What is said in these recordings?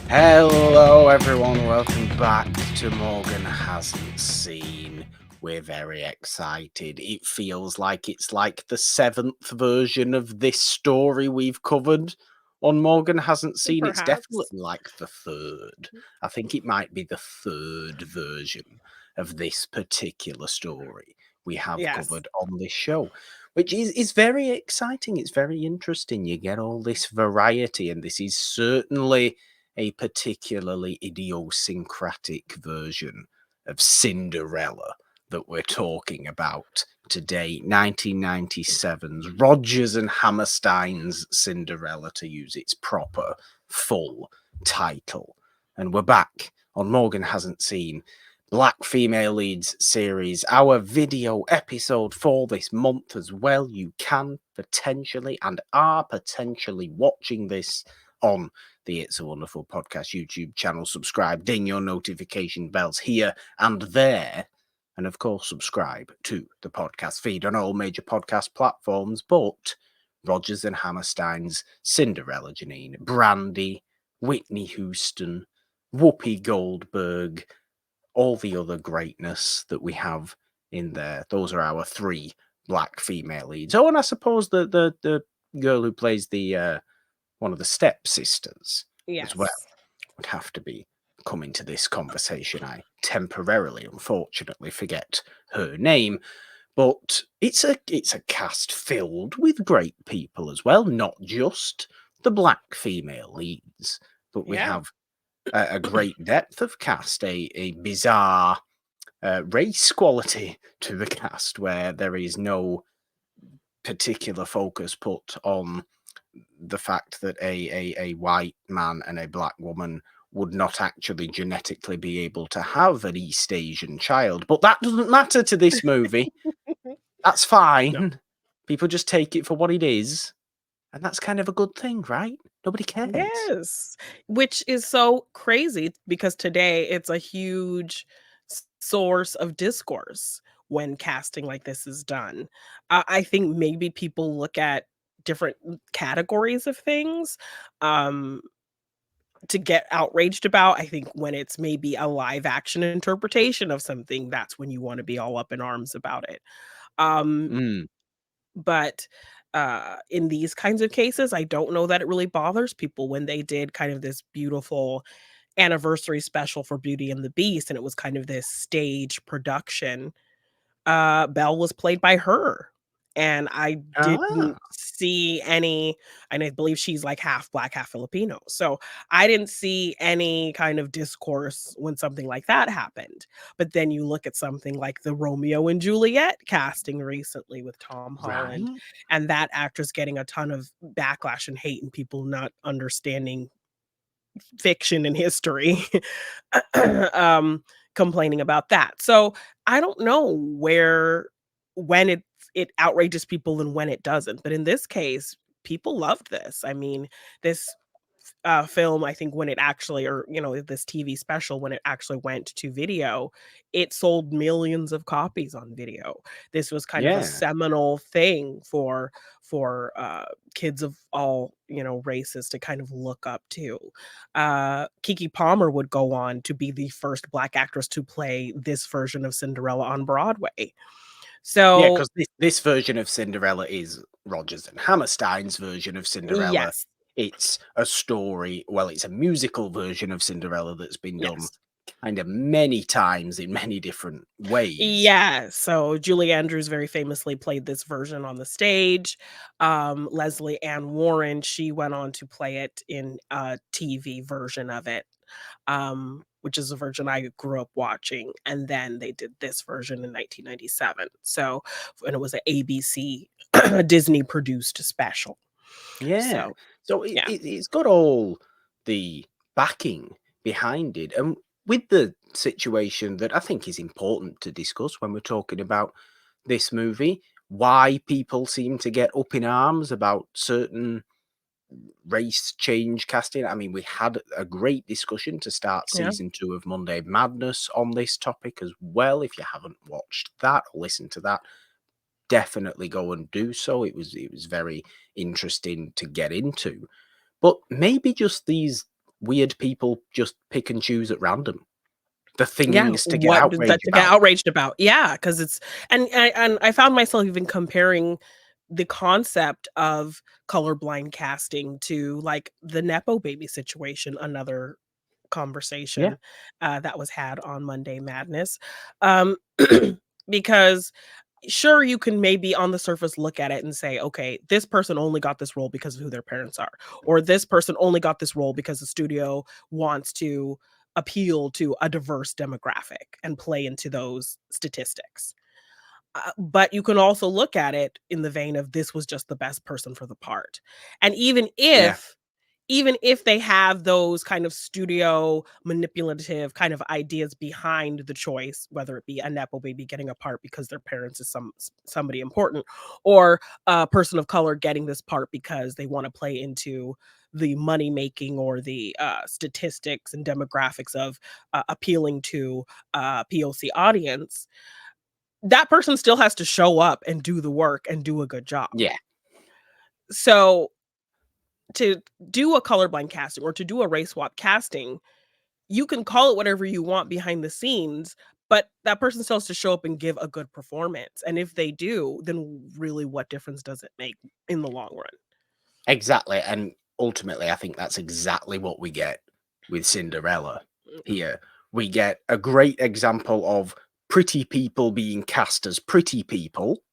Hello, everyone. Welcome back to Morgan Hasn't Seen. We're very excited. It feels like it's like the seventh version of this story we've covered on Morgan Hasn't Seen. It's Perhaps. definitely like the third. I think it might be the third version of this particular story we have Yes. covered on this show, which is very exciting. It's very interesting. You get all this variety, and this is certainly a particularly idiosyncratic version of Cinderella that we're talking about today. 1997's Rodgers and Hammerstein's Cinderella, to use its proper full title. And we're back on Morgan Hasn't Seen Black Female Leads series, our video episode for this month as well. You can potentially and are potentially watching this on the It's a Wonderful Podcast YouTube channel. Subscribe, ding your notification bells here and there. And of course, subscribe to the podcast feed on all major podcast platforms. But Rodgers and Hammerstein's Cinderella, Jeannine, Brandy, Whitney Houston, Whoopi Goldberg, all the other greatness that we have in there. Those are our three black female leads. Oh, and I suppose the girl who plays the one of the stepsisters as well Yes. would have to be coming to this conversation. I temporarily, unfortunately, forget her name, but it's a cast filled with great people as well, not just the black female leads, but we Yeah. have a great depth of cast, a bizarre race quality to the cast where there is no particular focus put on the fact that a white man and a black woman would not actually genetically be able to have an East Asian child. But that doesn't matter to this movie. That's No. fine. People just take it for what it is. And that's kind of a good thing, right? Nobody cares. Yes. Which is so crazy because today it's a huge source of discourse when casting like this is done. I think maybe people look at different categories of things um to get outraged about. I think when it's maybe a live action interpretation of something, that's when you want to be all up in arms about it. Um Mm. But, in these kinds of cases, I don't know that it really bothers people when they did kind of this beautiful anniversary special for Beauty and the Beast, and it was kind of this stage production. Belle was played by her, and I Ah, didn't see any, and I believe she's, like, half Black, half Filipino, so I didn't see any kind of discourse when something like that happened, but then you look at something like the Romeo and Juliet casting recently with Tom Holland, right. and that actress getting a ton of backlash and hate and people not understanding fiction and history, um, complaining about that. So I don't know when it outrages people and when it doesn't. But in this case, people loved this. I mean, this film, I think when it actually, or this TV special, when it actually went to video, it sold millions of copies on video. This was kind of a Yeah. seminal thing for kids of all races to kind of look up to. Kiki Palmer would go on to be the first Black actress to play this version of Cinderella on Broadway. Yeah, So because this version of Cinderella is Rodgers and Hammerstein's version of Cinderella. yes, It's a story, well, it's a musical version of Cinderella that's been done yes. kind of many times in many different ways. Yeah, so Julie Andrews very famously played this version on the stage. Leslie Ann Warren, she went on to play it in a TV version of it, which is a version I grew up watching, and then they did this version in 1997. So, and it was an ABC Disney produced special. Yeah. So, So yeah. it's got all the backing behind it. And with the situation that I think is important to discuss when we're talking about this movie, why people seem to get up in arms about certain race change casting. I mean, we had a great discussion to start Yeah. season 2 of Monday Madness on this topic as well. If you haven't watched that or listened to that, definitely go and do so. It was very interesting to get into. But maybe just these weird people just pick and choose at random the Yeah, things to get what did that outraged to get about. outraged about? Yeah, because it's and I found myself even comparing the concept of colorblind casting to, like, the nepo baby situation, another Yeah, conversation, that was had on Monday Madness, um, because sure, you can maybe on the surface look at it and say, okay, this person only got this role because of who their parents are, or this person only got this role because the studio wants to appeal to a diverse demographic and play into those statistics. But you can also look at it in the vein of this was just the best person for the part. And yeah, even if they have those kind of studio manipulative kind of ideas behind the choice, whether it be a nepo baby getting a part because their parents is somebody important, or a person of color getting this part because they want to play into the money making or the statistics and demographics of appealing to POC audience, that person still has to show up and do the work and do a good job. yeah. So to do a colorblind casting or to do a race swap casting, you can call it whatever you want behind the scenes, but that person still has to show up and give a good performance. And if they do, then really what difference does it make in the long run? Exactly, and ultimately, I think that's exactly what we get with Cinderella Mm, here. We get a great example of pretty people being cast as pretty people,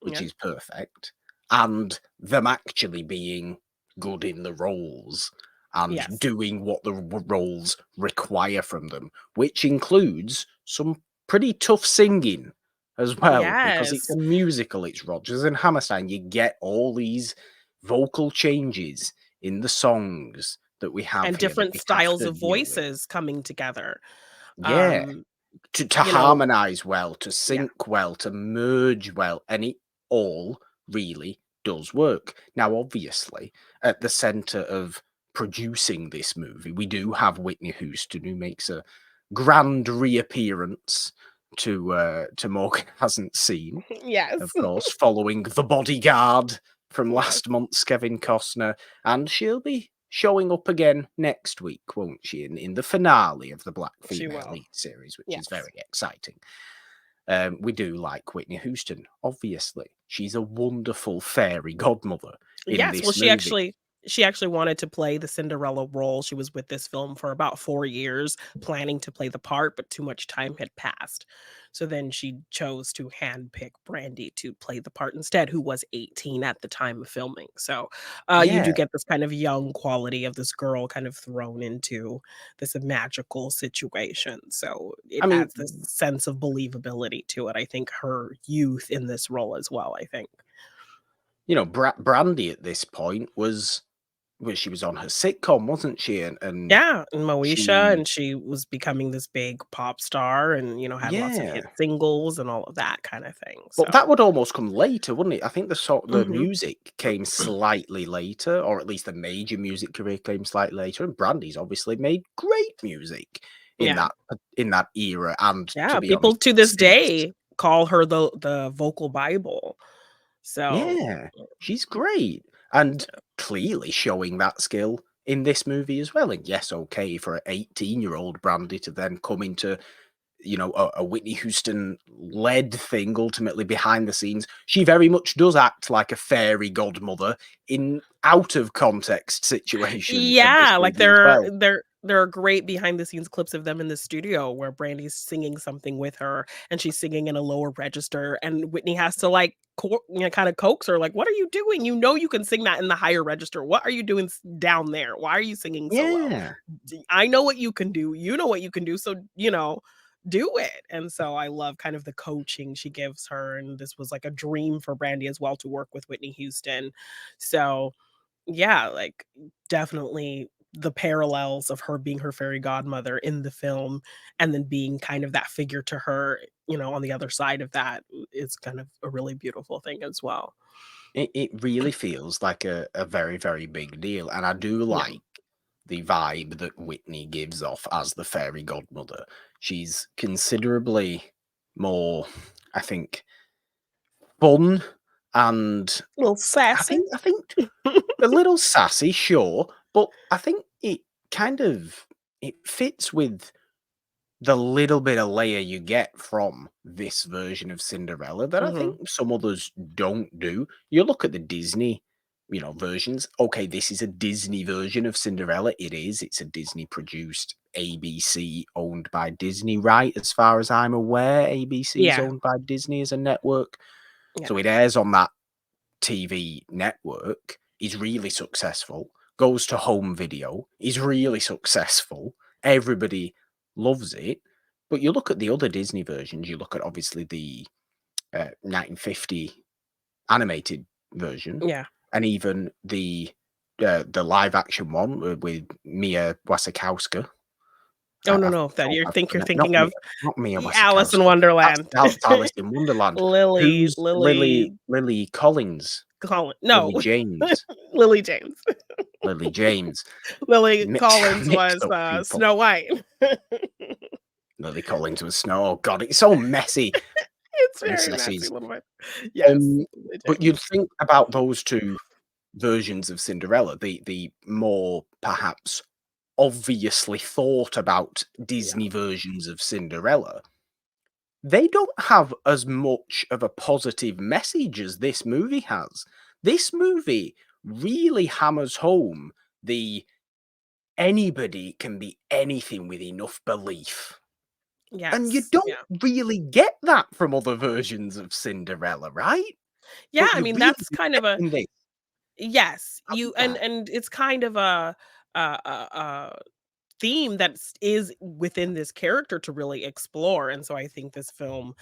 which yeah. is perfect, and them actually being good in the roles and Yes. doing what the roles require from them, which includes some pretty tough singing as well, because it's Yes. a musical, it's Rodgers and Hammerstein. You get all these vocal changes in the songs that we have And here that different we have styles to of deal with. voices coming together. Yeah. Um, To you know, harmonize well, to yeah. sync well, to merge well, and it all really does work. Now, obviously, at the center of producing this movie, we do have Whitney Houston, who makes a grand reappearance to Morgan hasn't seen, Yes. of course, following The Bodyguard from Yes, last month's Kevin Costner, and she'll be showing up again next week, won't she? In the finale of the Black she Female will. Lead series, which is Yes. very exciting. We do like Whitney Houston, obviously. She's a wonderful fairy godmother in Yes, well, this movie. she actually wanted to play the Cinderella role. She was with this film for about 4 years, planning to play the part, but too much time had passed. So then she chose to handpick Brandy to play the part instead, who was 18 at the time of filming. So, you do Yeah, get this kind of young quality of this girl kind of thrown into this magical situation. So it I mean, adds this sense of believability to it. I think her youth in this role as well, I think. Brandy at this point was well, she was on her sitcom, wasn't she? And Yeah, and Moesha, she, and she was becoming this big pop star and, had lots of hit yeah. singles and all of that kinda thing, But so that would almost come later, wouldn't it? I think the mhm. music came slightly later, or at least the major music career came slightly later. And Brandy's obviously made great music in Yeah. that era, and to Yeah, be people honest, to this since. day call her the vocal bible. So, Yeah, she's great, and so clearly showing that skill in this movie as well. And yes, okay, for an 18-year-old Brandy to then come into a Whitney Houston led thing ultimately behind the scenes. She very much does act like a fairy godmother in out of context situation of this yeah, like movie as well. there are great behind the scenes clips of them in the studio where Brandy's singing something with her and she's singing in a lower register and Whitney has to like kind of coax her like, what are you doing? You know you can sing that in the higher register. What are you doing down there? Why are you singing so low? Yeah. I know what you can do. You know what you can do. So, do it. And so I love kind of the coaching she gives her. And this was like a dream for Brandy as well to work with Whitney Houston. So yeah, like, definitely the parallels of her being her fairy godmother in the film, and then being kind of that figure to her, on the other side of that is kind of a really beautiful thing as well. It really feels like a very, very big deal. And I do Yeah. like the vibe that Whitney gives off as the fairy godmother. She's considerably more, I think, fun, and Little I sassy. think a little sassy, sure, but I think it it fits with the little bit of layer you get from this version of Cinderella that I Mhm. think some others don't do. You look at the Disney, versions. Okay, this is a Disney version of Cinderella. It is. It's a Disney produced ABC owned by Disney, right? As far as I'm aware, ABC is Yeah. owned by Disney as a network. Yeah. So it airs on that TV network, is really successful, goes to home video, is really successful. Everybody loves it. But you look at the other Disney versions, you look at obviously the 1950 animated version, Yeah. and even the live action one with Mia Wasikowska. Oh, no, I no, that thought you're I think you're pronounced not thinking Mia, of not Mia Alice in Wasikowska. Wonderland. That's Alice in Wonderland. Lily Who's Lily Lily Lily Collins? Collin no, Lily James. Lily James. Lily James. Lily Mix Collins mixed was, up people. Snow White. Lily Collins was Snow. Oh god, it's so messy. It's very messy Princesses. a little bit. Yes, Lily But James. you'd think about those two versions of Cinderella, the more perhaps obviously thought about Yeah. Disney versions of Cinderella, they don't have as much of a positive message as this movie has. This movie really hammers home the anybody can be anything with enough belief. And you Yes, don't yeah. really get that from other versions of Cinderella, right? Yeah, But I you mean, really that's do kind get of a in this. yes, I you love that. and it's kind of a theme that is within this character to really explore, and so I think this film,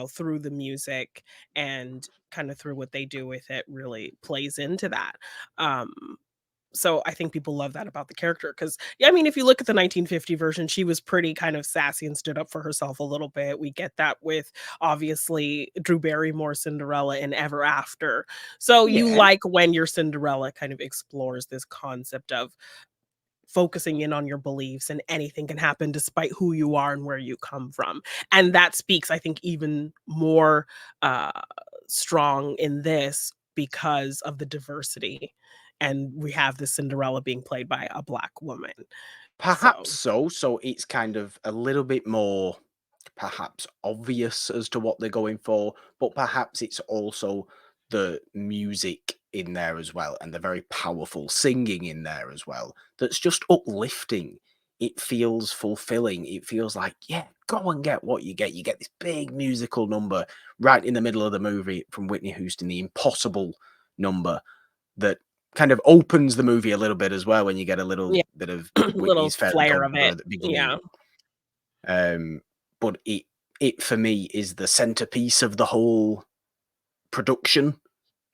through the music and kind of through what they do with it really plays into that. Um, so I think people love that about the character because, yeah, I mean, if you look at the 1950 version, she was pretty kind of sassy and stood up for herself a little bit. We get that with obviously Drew Barrymore's Cinderella and Ever After. So you Yeah. like when your Cinderella kind of explores this concept of focusing in on your beliefs and anything can happen despite who you are and where you come from. And that speaks, I think, even more uh, strong in this because of the diversity. And we have the Cinderella being played by a Black woman. Perhaps So, so. So it's kind of a little bit more perhaps obvious as to what they're going for, but perhaps it's also the music in there as well and the very powerful singing in there as well that's just uplifting. It feels fulfilling. It feels like, yeah, go and get what you get. You get this big musical number right in the middle of the movie from Whitney Houston, the impossible number that kind of opens the movie a little bit as well when you get a little yeah, bit of little Whitney's Fairy flair of Godmother it. at the beginning. Yeah. But it for me is the centerpiece of the whole production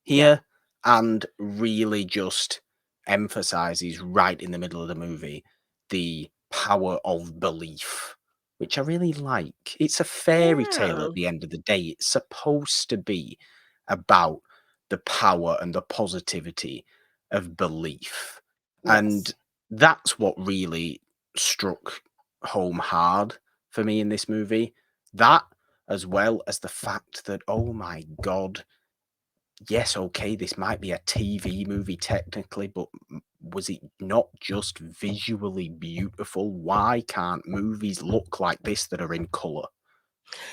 Yeah. here and really just emphasizes right in the middle of the movie the power of belief, which I really like. It's a fairy tale Yeah. at the end of the day. It's supposed to be about the power and the positivity of belief. Yes. And that's what really struck home hard for me in this movie. That, as well as the fact that, oh my God, yes, okay, this might be a TV movie technically, but was it not just visually beautiful? Why can't movies look like this that are in color?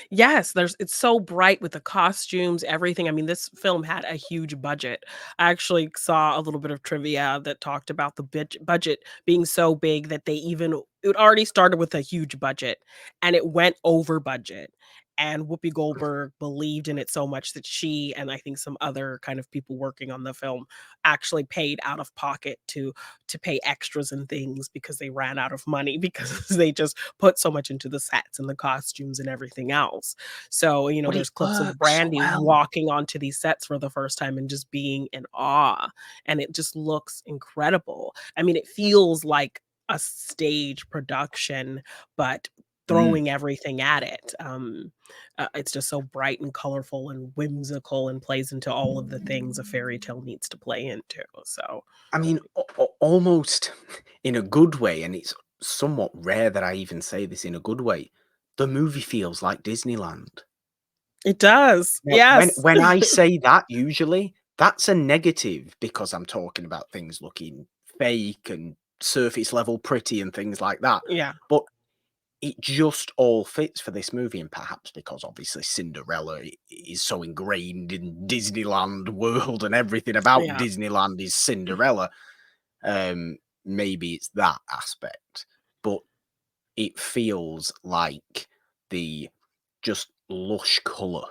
Yes, it's so bright with the costumes, everything. I mean, this film had a huge budget. I actually saw a little bit of trivia that talked about the budget being so big that it already started with a huge budget and it went over budget. And Whoopi Goldberg believed in it so much that she and I think some other kind of people working on the film actually paid out of pocket to pay extras and things because they ran out of money because they just put so much into the sets and the costumes and everything else. So, But it there's clips of works so Brandy well. walking onto these sets for the first time and just being in awe, and it just looks incredible. I mean, it feels like a stage production, but Mm. throwing everything at it. It's just so bright and colorful and whimsical and plays into all of the things a fairy tale needs to play into. So, I mean, almost in a good way, and it's somewhat rare that I even say this in a good way. The movie feels like Disneyland. it does. Now, when Yes. when I say that, usually that's a negative because I'm talking about things looking fake and surface level pretty and things like that. Yeah. But it just all fits for this movie, and perhaps because obviously Cinderella is so ingrained in Disneyland world and everything about Yeah. Disneyland is Cinderella. Maybe it's that aspect, but it feels like the just lush color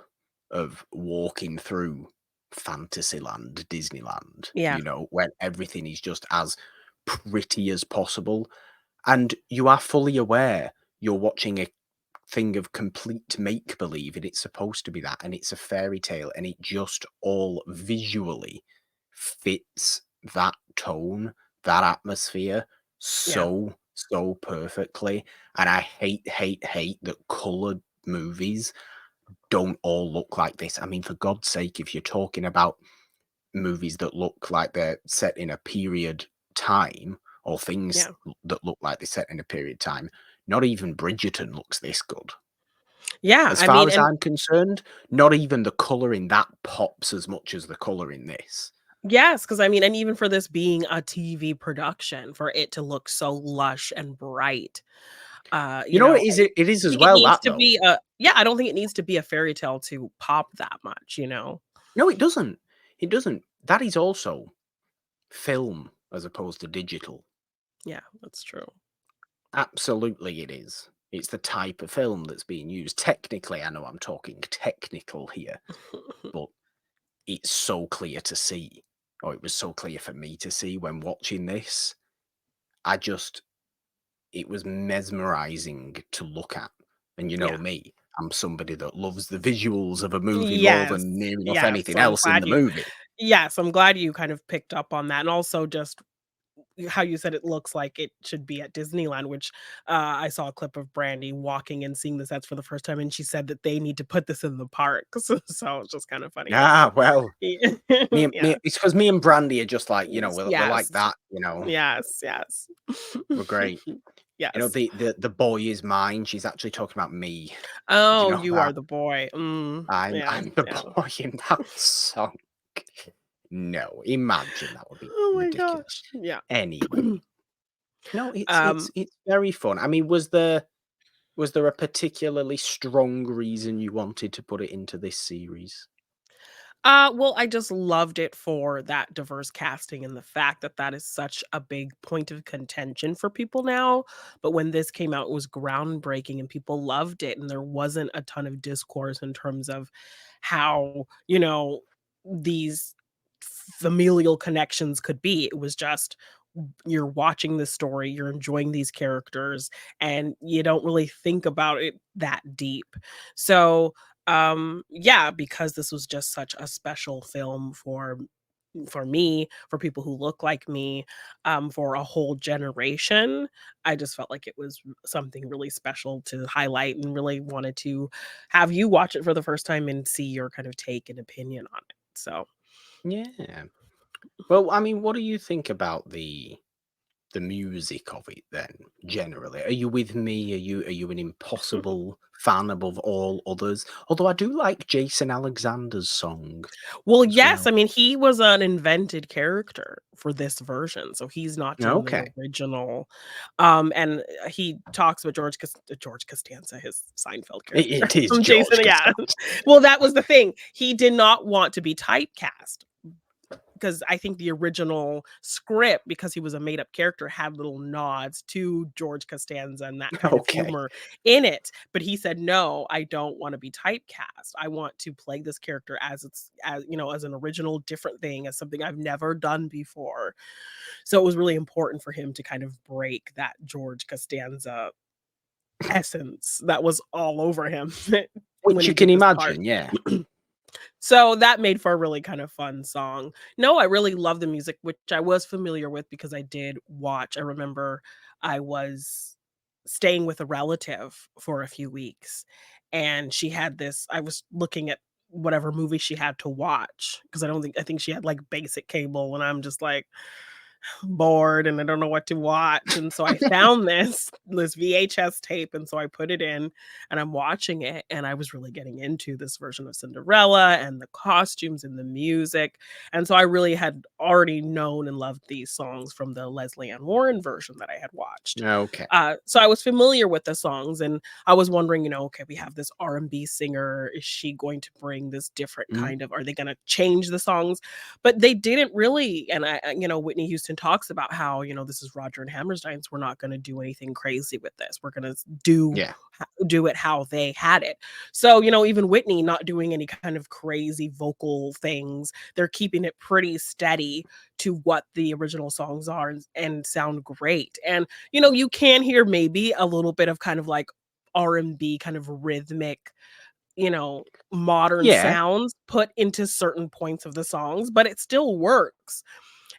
of walking through Fantasyland, Disneyland, Yeah. when everything is just as pretty as possible. And you are fully aware you're watching a thing of complete make believe, and it's supposed to be that, and it's a fairy tale, and it just all visually fits that tone, that atmosphere Yeah. so perfectly. And I hate that colored movies don't all look like this. I mean, for God's sake, if you're talking about movies that look like they're set in a period time, or things Yeah. that look like they're set in a period time, not even Bridgerton looks this good. Yeah, As I far mean, as and I'm concerned, not even the color in that pops as much as the color in this. yes, because I mean, and even for this being a TV production, for it to look so lush and bright, You know what it is? It is I as think it well, needs that to though. be a yeah, I don't think it needs to be a fairy tale to pop that much, you know? No, it doesn't. It doesn't. That is also film as opposed to digital. Yeah, that's true. Absolutely, it is. It's the type of film that's being used. Technically, I know I'm talking technical here, but it's so clear to see, or it was so clear for me to see when watching this. I just, it was mesmerizing to look at. And you know Yeah. me, I'm somebody that loves the visuals of a movie more Yes. than near enough Yes, anything so I'm else in glad the you movie. yes, I'm glad you kind of picked up on that, and also just how you said it looks like it should be at Disneyland, which, I saw a clip of Brandy walking and seeing the sets for the first time, and she said that they need to put this in the park, so it's just kind of funny that Ah, well, yeah. it's because me and Brandy are just like, we're like Yes. that. Yes, yes. We're great. Yes. The boy is mine. She's actually talking about me. Did you Oh, know you that? are the boy. Yeah, I'm the yeah. boy in that song. No, imagine that would be Oh my ridiculous. gosh. Yeah. Anyway, no, it's Um, very fun. I mean, was there a particularly strong reason you wanted to put it into this series? well, I just loved it for that diverse casting and the fact that that is such a big point of contention for people now. But when this came out, it was groundbreaking and people loved it. And there wasn't a ton of discourse in terms of how, these familial connections could be. It was just you're watching this story, you're enjoying these characters, and you don't really think about it that deep. So, yeah, because this was just such a special film for me, for people who look like me, for a whole generation, I just felt like it was something really special to highlight and really wanted to have you watch it for the first time and see your kind of take and opinion on it. So, Yeah. Well, I mean, what do you think about the music of it then, generally? Are you with me? Are you an impossible fan above all others? Although I do like Jason Alexander's song well, as yes, well. I mean, he was an invented character for this version, so he's not in the Okay. original, and he talks about George Costanza, his Seinfeld character. It is Jason, George yeah. Costanza. Well, that was the thing. He did not want to be typecast because I think the original script, because he was a made up character, had little nods to George Costanza and that kind of Okay. humor in it. But he said, "No, I don't want to be typecast. I want to play this character as as an original, different thing, as something I've never done before." So it was really important for him to kind of break that George Costanza essence that was all over him when Which he you can did this part. imagine, yeah. So that made for a really kind of fun song. No, I really love the music, which I was familiar with because I did watch. I remember I was staying with a relative for a few weeks and she had this I was looking at whatever movie she had to watch because I think she had like basic cable and I'm just like bored and I don't know what to watch, and so I found this VHS tape, and so I put it in, and I'm watching it, and I was really getting into this version of Cinderella and the costumes and the music, and so I really had already known and loved these songs from the Leslie Ann Warren version that I had watched. Okay. So I was familiar with the songs, and I was wondering, okay, we have this R&B singer. Is she going to bring this different Mm, kind of? Are they going to change the songs? But they didn't really. And Whitney Houston talks about how this is Roger and Hammerstein's. We're not going to do anything crazy with this. We're going to yeah. do it how they had it. So even Whitney not doing any kind of crazy vocal things. They're keeping it pretty steady to what the original songs are and sound great. And you can hear maybe a little bit of kind of like R&B kind of rhythmic, you know, modern Yeah. sounds put into certain points of the songs, but it still works.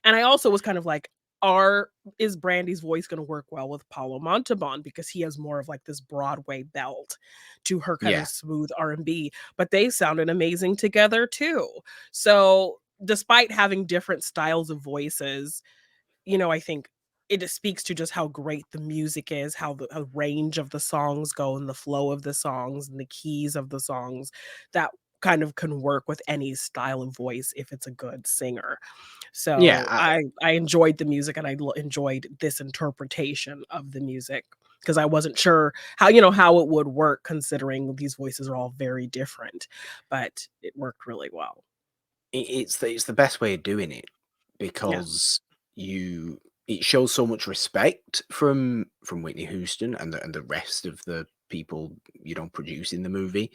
And I also was kind of like, are is Brandy's voice gonna work well with Paulo Montalban because he has more of like this Broadway belt to her kind Yeah. of smooth R&B, but they sounded amazing together too. So, despite having different styles of voices, I think it just speaks to just how great the music is, how the range of the songs go and the flow of the songs and the keys of the songs that kind of can work with any style of voice if it's a good singer. Yeah. So I enjoyed the music and enjoyed this interpretation of the music because I wasn't sure how it would work considering these voices are all very different, but it worked really well. It's the best way of doing it Yeah. because you it shows so much respect from Whitney Houston and the rest of the people, producing the movie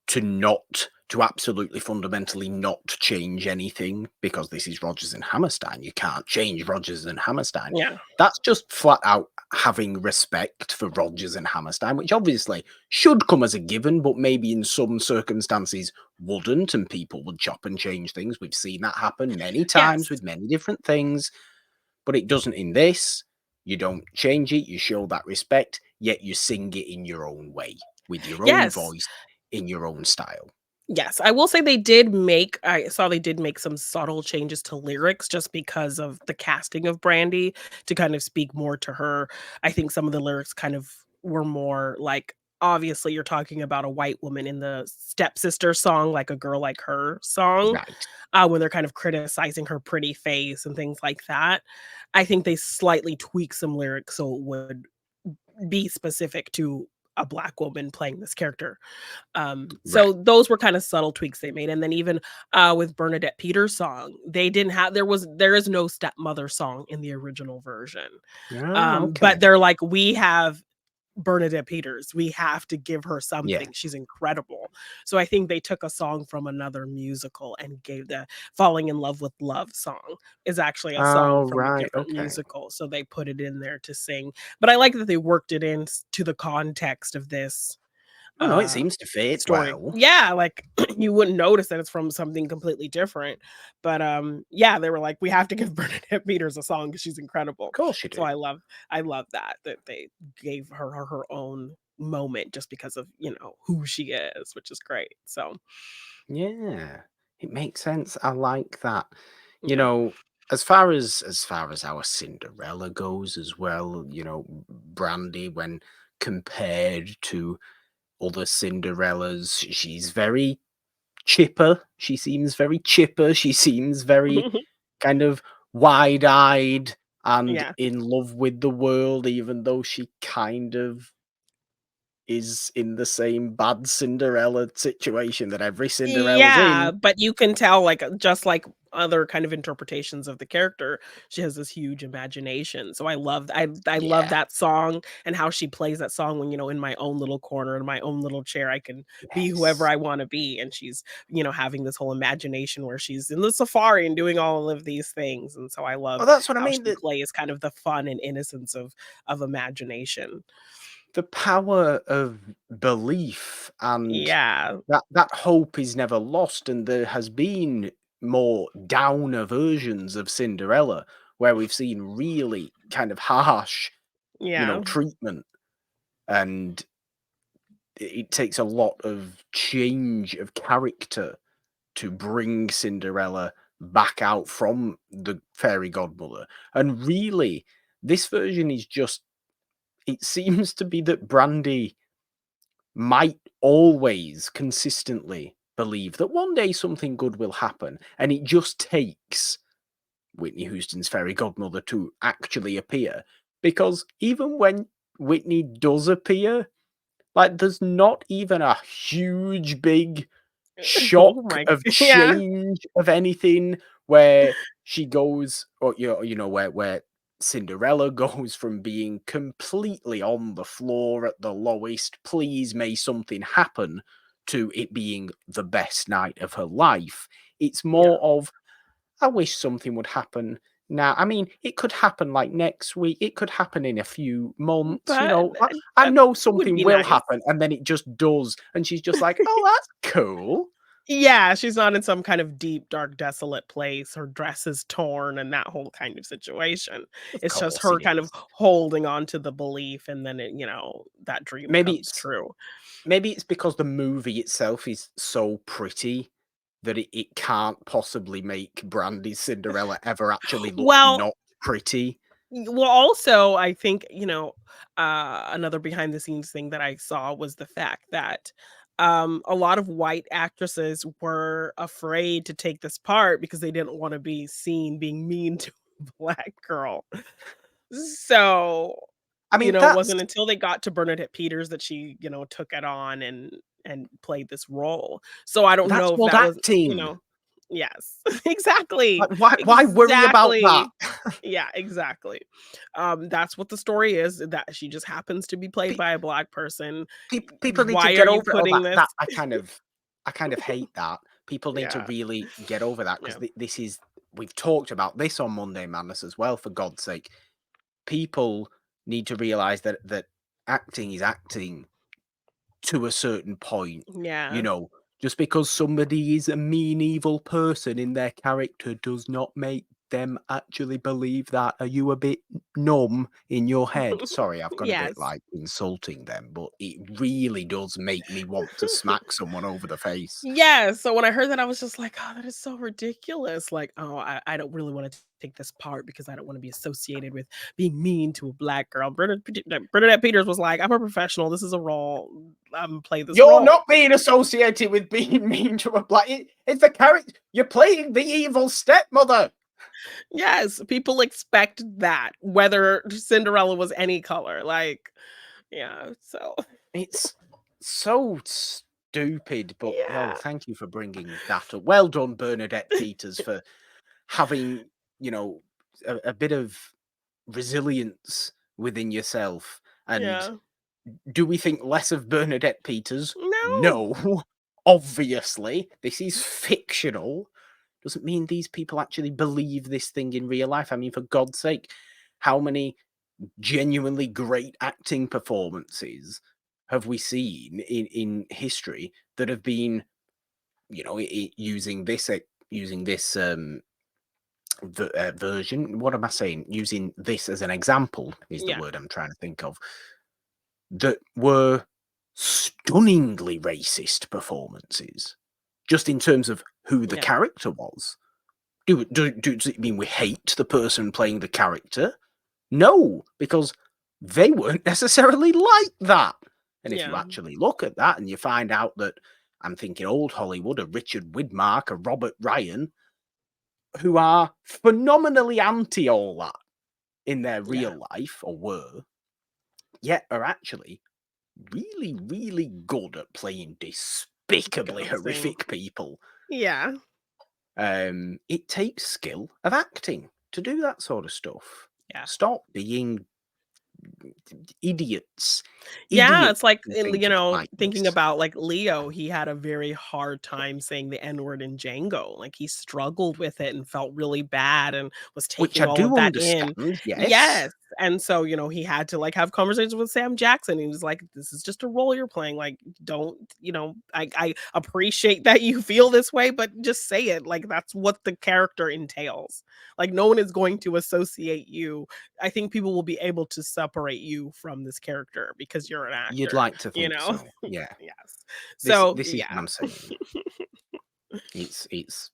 to absolutely fundamentally not change anything because this is Rodgers and Hammerstein. You can't change Rodgers and Hammerstein. Yeah. That's just flat out having respect for Rodgers and Hammerstein, which obviously should come as a given, but maybe in some circumstances wouldn't, and people would chop and change things. We've seen that happen many times Yes. with many different things, but it doesn't in this. You don't change it, you show that respect, yet you sing it in your own way, with your own Yes. voice, in your own style. Yes, I will say I saw they did make some subtle changes to lyrics just because of the casting of Brandy to kind of speak more to her. I think some of the lyrics kind of were more like, obviously you're talking about a white woman in the stepsister song, like a girl like her song, Right. when they're kind of criticizing her pretty face and things like that. I think they slightly tweak some lyrics so it would be specific to a black woman playing this character. So Right. those were kind of subtle tweaks they made, and then even, with Bernadette Peters' song, they didn't have there is no stepmother song in the original version, Ah, but okay. they're like, "We have Bernadette Peters, we have to give her Yeah. something, she's incredible." So I think they took a song from another musical and gave the "Falling in Love with Love" song is actually a song Oh, from a right, different okay. musical, so they put it in there to sing, but I like that they worked it in to the context of this Oh, no, it uh, seems to fit story. well. Yeah, like, you wouldn't notice that it's from something completely different, but, yeah, they were like, "We have to give Bernadette Peters a song because she's Of incredible." course you So do. I love that they gave her own moment just because of, who she is, which is great, so, Yeah, it makes sense. I like that. You yeah. know, as far as our Cinderella goes as well, Brandy, when compared to other Cinderellas, she's very chipper. She seems very chipper. She seems very kind of wide-eyed and Yeah. in love with the world, even though she kind of is in the same bad Cinderella situation that every Cinderella's Yeah, in. but you can tell, like, just like other kind of interpretations of the character, she has this huge imagination. So I love Yeah. that song and how she plays that song when, in my own little corner, in my own little chair, I can be whoever Yes. I wanna be, and she's, having this whole imagination where she's in the safari and doing all of these things, and so I love Well, that's what I how mean. she The plays kind of the fun and innocence of imagination. the power of belief and Yeah. that hope is never lost, and there has been more downer versions of Cinderella where we've seen really kind of harsh, Yeah. treatment, and it takes a lot of change of character to bring Cinderella back out from the Fairy Godmother. And really, this version is just, it seems to be that Brandy might always consistently believe that one day something good will happen, and it just takes Whitney Houston's Fairy Godmother to actually appear. Because even when Whitney does appear, like, there's not even a huge, big Oh shock my of yeah. change of anything where she goes, or, where Cinderella goes from being completely on the floor at the lowest, please may something happen, to it being the best night of her life. It's Yeah. more of, I wish something would happen now. I mean, it could happen like next week. It could happen in a few months. But I that know would something be will nice. happen, and then it just does. And she's just like, oh, that's cool. Yeah, she's not in some kind of deep, dark, desolate place. Her dress is torn and that whole kind of situation. Of It's just course her it kind of is. holding on to the belief and then that dream Maybe comes it's true. maybe it's because the movie itself is so pretty that it can't possibly make Brandy's Cinderella ever actually look Well, not pretty. also, I think, another behind the scenes thing that I saw was the fact that a lot of white actresses were afraid to take this part because they didn't want to be seen being mean to a black girl. So, I mean, it that's wasn't until they got to Bernadette Peters that she, took it on and played this role. So I don't that's know if called that was, acting. yes. Exactly. Like, why worry about that? Exactly. Yeah, exactly. That's what the story is, that she just happens to be played by a black person. People need to Why are get you over it. Oh, putting this? that I kind of hate that. People need to Yeah, really get over that, because yeah, this is, we've talked about this on Monday Madness as well, for God's sake. People need to realize that acting is acting to a certain point. You yeah. know, just because somebody is a mean, evil person in their character does not make them actually believe that. Are you a bit numb in your head? Sorry, I've got a bit Yes. like insulting them, but it really does make me want to smack someone over the face. Yeah, so when I heard that, I was just like, "Oh, that is so ridiculous." Like, "Oh, I don't really wanna take this part because I don't wanna be associated with being mean to a black girl." Bernadette Peters was like, "I'm a professional. This is a role. Play this You're role." not being associated with being mean to a black. It's the character. You're playing the evil stepmother. Yes, people expect that, whether Cinderella was any color, like, yeah, so It's so stupid, but, oh, yeah, thank you for bringing that up. Well done, Bernadette Peters, for having, you know, a bit of resilience within yourself. And yeah. do we think less of Bernadette Peters? No. No. Obviously, this is fictional. Doesn't mean these people actually believe this thing in real life. I mean, for God's sake, how many genuinely great acting performances have we seen in history that have been, using this version? What am I saying? Using this as an example is the Yeah, word I'm trying to think of. That were stunningly racist performances, just in terms of who the yeah, character was. Does it mean we hate the person playing the character? No, because they weren't necessarily like that. And if you yeah, actually look at that and you find out that, I'm thinking old Hollywood, a Richard Widmark, a Robert Ryan, who are phenomenally anti all that in their yeah. real life, or were, yet are actually really, really good at playing despicably Ghosting. horrific people. Yeah, It takes skill of acting to do that sort of stuff. yeah. Stop being idiots. Yeah, Idiots it's like, who think like thinking this. about, like, Leo, he had a very hard time saying the N word in Django, like, he struggled with it and felt really bad and was Which taking I all of do that in. understand, yes. Yes, and so, he had to, like, have conversations with Sam Jackson, he was like, "This is just a role you're playing, like, don't" I appreciate that you feel this way, but just say it, like, that's what the character entails. Like, no one is going to associate you. I think people will be able to separate you from this character because you're an You'd actor, like to you think know? so, yeah. Yes. This So, this is what yeah. I'm saying. It's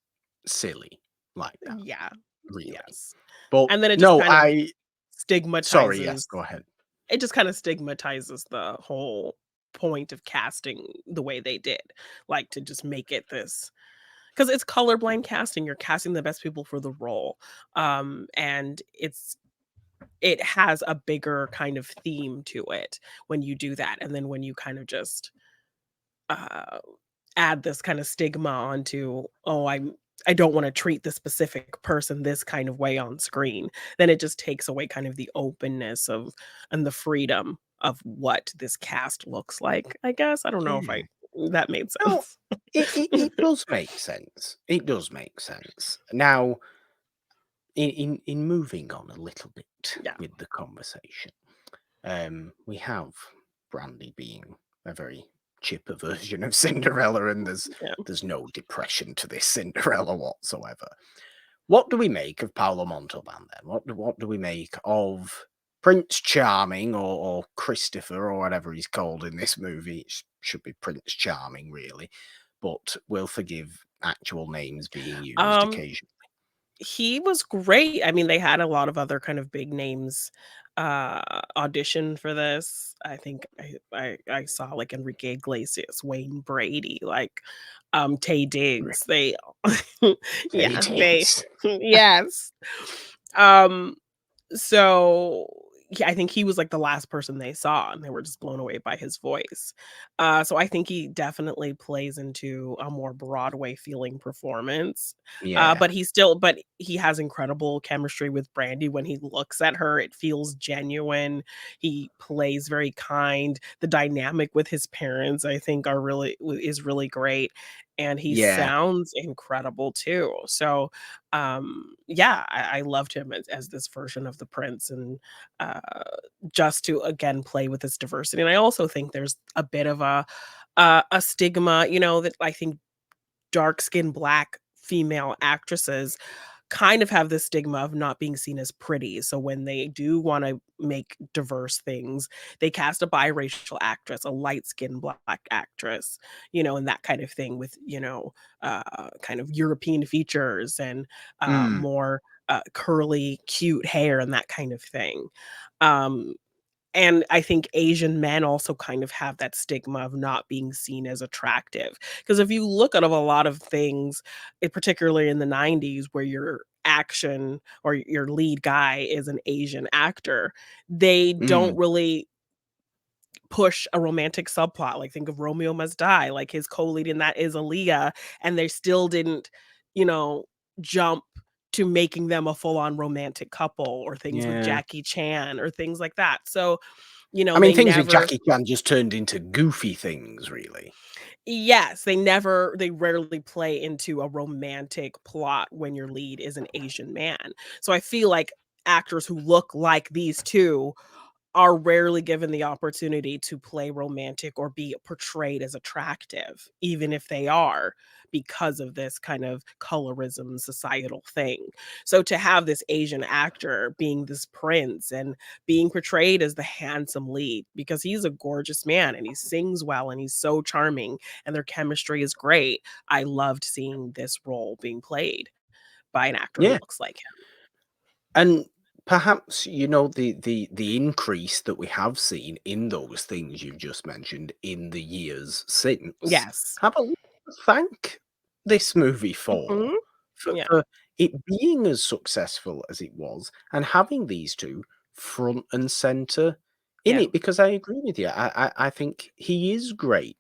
silly. like that, Yeah. really. Yes. But And then it just no, kind of I sorry, yes, stigmatizes go ahead. it just kinda stigmatizes the whole point of casting the way they did, like, to just make it this, because it's colorblind casting, you're casting the best people for the role, and it has a bigger kind of theme to it when you do that, and then when you kind of just, uh, add this kinda stigma onto, "Oh, I don't wanna treat this specific person this kind of way on screen," then it just takes away kind of the openness of and the freedom of what this cast looks like, I guess. I don't know if Yeah. that made No, sense. it does make sense. It does make sense. Now, in moving on a little bit Yeah, with the conversation, we have Brandy being a very chipper version of Cinderella, and yeah. there's no depression to this Cinderella whatsoever. What do we make of Paolo Montalban then? What do we make of Prince Charming or Christopher or whatever he's called in this movie? Should be Prince Charming, really, but we'll forgive actual names being used Um occasionally. He was great. I mean, they had a lot of other kind of big names, audition for this. I think I saw, like, Enrique Iglesias, Wayne Brady, like, Taye Diggs. They yeah, It they is. yes. Um so, yeah, I think he was, like, the last person they saw, and they were just blown away by his voice. So I think he definitely plays into a more Broadway feeling performance. Yeah. But he has incredible chemistry with Brandy. When he looks at her, it feels genuine. He plays very kind. The dynamic with his parents, I think, is really great, and he Yeah. sounds incredible too. So, yeah, I loved him as this version of the prince, and uh just to again play with this diversity. And I also think there's a bit of a stigma, that I think dark skinned black female actresses kind of have this stigma of not being seen as pretty. So when they do want to make diverse things, they cast a biracial actress, a light-skinned black actress, and that kind of thing with, kind of European features and Mm. more curly, cute hair and that kind of thing. Um, and I think Asian men also kind of have that stigma of not being seen as attractive. Because if you look at a lot of things, particularly in the 90s, where your action or your lead guy is an Asian actor, they don't Mm. really push a romantic subplot. Like, think of Romeo Must Die, like, his co-lead in that is Aaliyah, and they still didn't, you know, jump to making them a full-on romantic couple, or things with Yeah. Jackie Chan or things like that. So, I mean, they things with never Jackie Chan just turned into goofy things, really. yes, they rarely play into a romantic plot when your lead is an Asian man. So I feel like actors who look like these 2 are rarely given the opportunity to play romantic or be portrayed as attractive, even if they are, because of this kind of colorism societal thing. So to have this Asian actor being this prince and being portrayed as the handsome lead, because he's a gorgeous man and he sings well and he's so charming and their chemistry is great. I loved seeing this role being played by an actor who Yeah. looks like him. And perhaps, the increase that we have seen in those things you've just mentioned in the years since, Yes. have a lot to thank this movie for, Mhm. for Yeah. for it being as successful as it was and having these 2 front and center in Yeah. it, because I agree with you. I think he is great,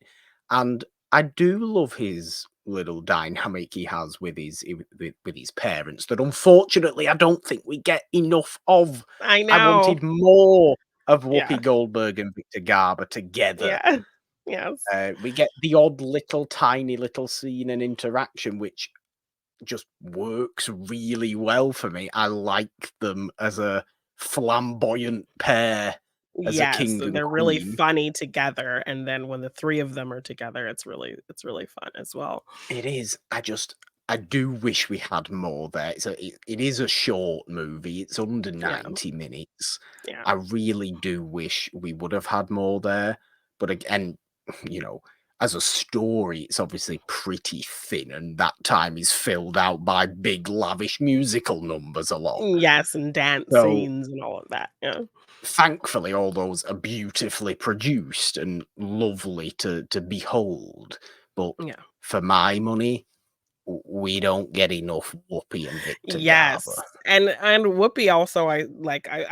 and I do love his little dynamic he has with his parents that unfortunately I don't think we get enough of. I I know. wanted more of Yeah. Whoopi Goldberg and Victor Garber together. Yeah. Yes. We get the odd little tiny little scene and interaction which just works really well for me. I like them as a flamboyant pair, as a Yes, king and and they're really queen. funny together, and then when the 3 of them are together, it's really fun as well. It is. I do wish we had more there. It is a short movie. It's under Yeah, 90 minutes. yeah. I really do wish we would have had more there. But again, you know, as a story, it's obviously pretty thin, and that time is filled out by big, lavish musical numbers a lot. Yes, and dance So, scenes and all of that, yeah. thankfully, all those are beautifully produced and lovely to behold. But Yeah. for my money, we don't get enough Whoopi and Victor Garber. Yes, and Whoopi also, I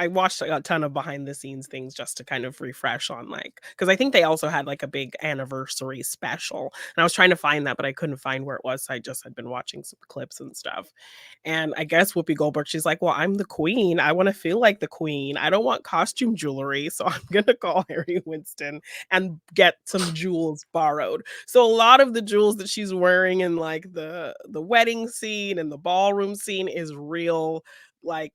watched a ton of behind the scenes things just to kind of refresh on, like, because I think they also had, like, a big anniversary special, and I was trying to find that, but I couldn't find where it was, so I just had been watching some clips and stuff, and I guess Whoopi Goldberg, she's like, "Well, I'm the queen, I wanna feel like the queen, I don't want costume jewelry, so I'm gonna call Harry Winston and get some jewels borrowed." So a lot of the jewels that she's wearing in, like, the wedding scene and the ballroom scene is real, like,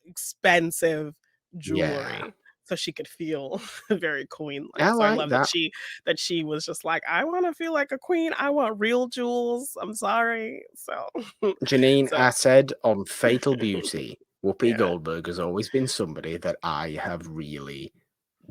expensive Yeah, jewelry, so she could feel very I queen-like. So I like love that that. she was just like, "I wanna feel like a queen, I want real jewels, I'm sorry." So Jeannine, so I said on Fatal Beauty, Whoopi yeah. Goldberg has always been somebody that I have really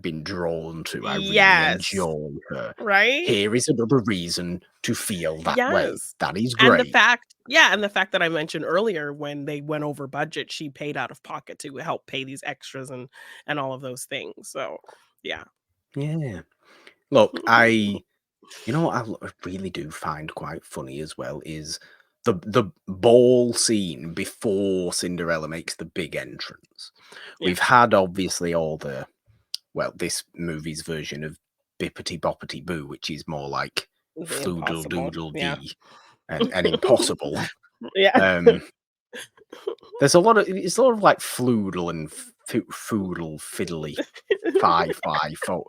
been drawn to. I really Yes, enjoy her. right? Here is another reason to feel that way. Yes. That is And the great. fact yeah, and the fact that I mentioned earlier when they went over budget, she paid out of pocket to help pay these extras and all of those things, so, yeah. Yeah. Look, you know what I really do find quite funny as well is the ball scene before Cinderella makes the big entrance. Yeah, We've had obviously all the well, this movie's version of Bippity Boppity Boo, which is more like the Floodle impossible, Doodle yeah. Dee and impossible. Yeah. Um, there's a lot of it's a lot of like floodle and foodle fiddly fi fo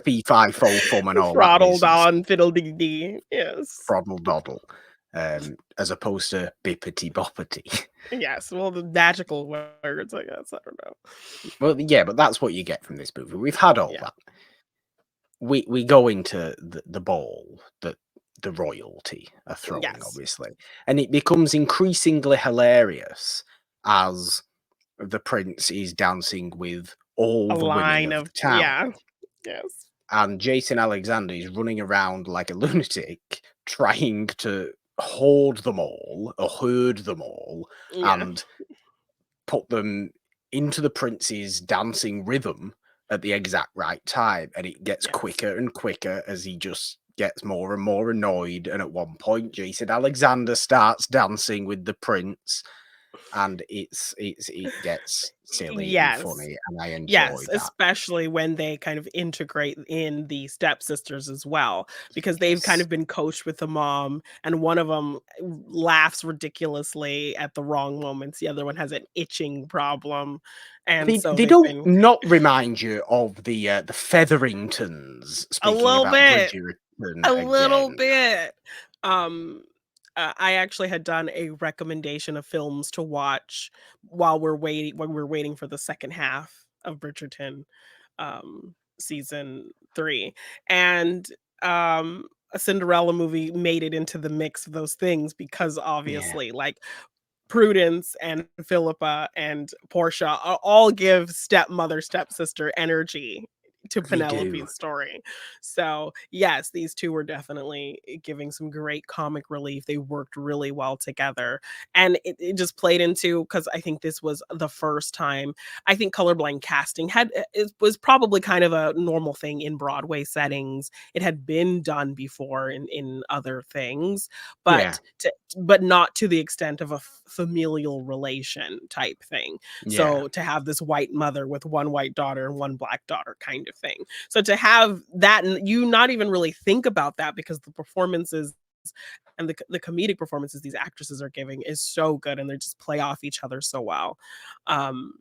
fee fi fo fum and all that Throttled business. on fiddle-dee-dee, yes. Froddle doddle. As opposed to bippity boppity. Yes, well, the magical words, I guess, I don't know. Well, yeah, but that's what you get from this movie. We've had all Yeah. that. We go into the ball that the royalty are throwing, Yes. obviously, and it becomes increasingly hilarious as the prince is dancing with all A the women line of of the town, yeah. Yes. and Jason Alexander is running around like a lunatic, trying to hoard them all or herd them all, Yeah. and put them into the prince's dancing rhythm at the exact right time, and it gets Yes. quicker and quicker as he just gets more and more annoyed, and at one point Jason Alexander starts dancing with the prince, and it gets silly and Yes. funny, and I enjoy Yes, that. especially when they kind of integrate in the stepsisters as well, because they've kind Yes. of been coached with the mom, and one of them laughs ridiculously at the wrong moments, the other one has an itching problem, and so They they've don't been not remind you of the Featheringtons, a speaking little about bit. Bridgerton A little again. bit. Um, I actually had done a recommendation of films to watch when we're waiting for the second half of Bridgerton, season 3, and, a Cinderella movie made it into the mix of those things because Yeah, obviously, like, Prudence and Philippa and Portia all give stepmother, stepsister energy to they do. Penelope's story. So, yes, these 2 were definitely giving some great comic relief. They worked really well together, and it just played into because I think this was the first time I think colorblind casting it was probably kind of a normal thing in Broadway settings. It had been done before in other things, Yeah, but not to the extent of a familial relation type thing. yeah, So to have this white mother with one white daughter and one black daughter kind of thing. So to have that and you not even really think about that because the performances and the comedic performances these actresses are giving is so good and they just play off each other so well. Um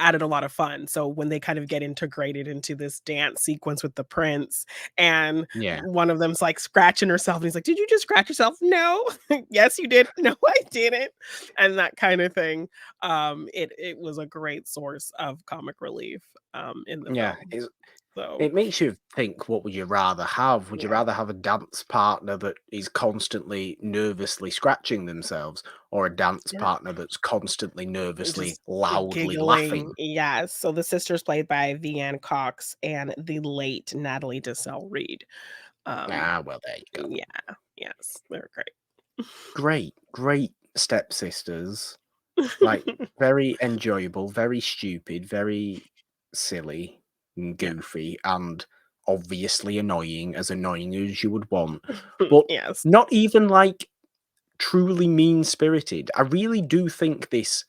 added a lot of fun. So when they kind of get integrated into this dance sequence with the prince, and yeah, one of them's like scratching herself, and he's like, "Did you just scratch yourself?" "No." "Yes, you did." "No, I didn't." And that kind of thing. It was a great source of comic relief in the yeah. film. So, It makes you think, what would you rather have? Would you yeah, rather have a dance partner that is constantly nervously scratching themselves, or a dance yeah, partner that's constantly nervously, just loudly giggling. laughing? Yes. So the sister's played by Vianne Cox and the late Natalie Desselle Reid. Um, Ah, well, there you go. yeah, yes, they're great. Great, great stepsisters. Like, very enjoyable, very stupid, very silly and Yeah. goofy, and obviously annoying as you would want, but Yes. not even, like, truly mean-spirited. I really do think this,